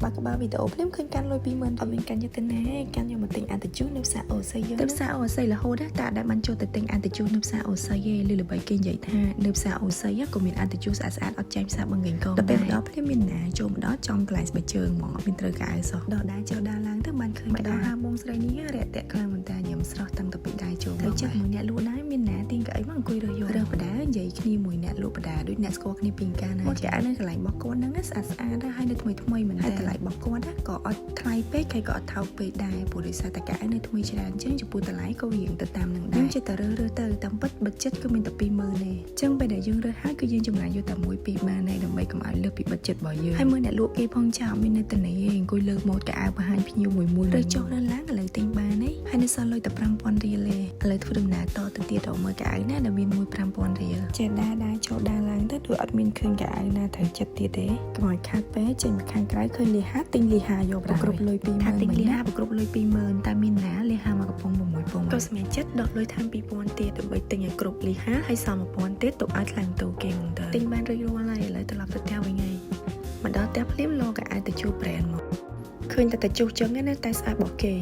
បាក់ក្បាលវីដេអូភ្លាមឃើញកាន់លុយ20000អត់មានកាន់យកទៅណាកាន់យកមកទិញអានតិជូនៅផ្សារអូស័យយើងទៅផ្សារអូស័យរហូតតែដែលបានចូលទៅទិញអានតិជូនៅផ្សារអូស័យឯងលឺល្បីគេនិយាយថានៅផ្សារអូស័យក៏មានអានតិជូស្អាតអត់ចាញ់ផ្សារបង្កេងកងដល់ពេលដល់ភ្លាមមានណាចូលមកដល់ចំកន្លែងស្បែកជើងហ្មងអត់មានត្រូវកៅសោះដល់ដែរចូលដល់ឡើងទៅបានឃើញដល់ហាបងស្រីនេះរាក់តាក់ខ្លាំងមែនតើញ៉ាំស្រស់តាំងតពីដែរចូលទៅចិត្តមួយអ្នកលក់ដែរមានណាទៀងកៅអីមកអង្គុយរើសយករើសបដានិយាយគ្នាមួយអ្នកលក់បដាដូចអ្នកស្គាល់គ្នាពីកាលណាមកចានៅកន្លែងរបស់គាត់ហ្នឹងស្អាតហើយនៅថ្មីមែនតើហើយកន្លែងរបស់គាត់ក៏អត់ថ្លៃពេកហើយក៏អត់ថោកពេកដែរព្រោះដោយសារតែកៅនៅថ្មីច្រើនអញ្ចឹងចំពោះតម្លៃក៏រៀងទៅតាមនឹងដែរចិត្តតែរើសទៅតាមពិតបិទចិត្តគឺមានតែ20000ទេអញ្ចឹងពេលដែលយើងរើសហើយគឺយើងចំណាយយកតែ1 2បានដែរដើម្បីកុំឲ្យលើសពីបិទចិត្តរបស់យើងហើយមើលអ្នកលក់គេផងចាមាននៅតំណេអង្គុយលើកម៉ូតកៅបង្ហាញភ្ញៀវមួយរើសចុះរើសឡើងឥឡូវទិញបានទេហើយនៅសល់លុយតែ5000រៀលទេឥឡូវធ្វើដំណើរតទៅទៀតរកមើលកៅណាដែលមាន5000រៀលចេះដែរចូលដើរឡើងទៅដូចអត់មានឃើញកៅណាត្រូវចិត្តទៀតទេកុំឲ្យខាតពេកចេញមកខាងក្រៅឃើញលីហាទិញលីហាយកប្រគ្រប់លុយ20000ទិញលីហាប្រគ្រប់លុយ20000តែមានណាលីហាមកកំប៉ុង6ពងក៏ស្មានចិត្តដកលុយថែម2000ទៀតដើម្បីទិញឲ្យគ្រប់លីហាហើយសល់1000ទៀតទុកឲ្យខ្លាំងតូគេហ្មងទៅទិញបានរួចរាល់ហើយឥឡូវត្រឡប់ទៅផ្ទះវិញហើយមកដល់ផ្ទះភ្លាមលោកក៏អាចទៅជួបប្រែនមកឃើញតែជុះចឹងណាតែស្អាតរបស់គេ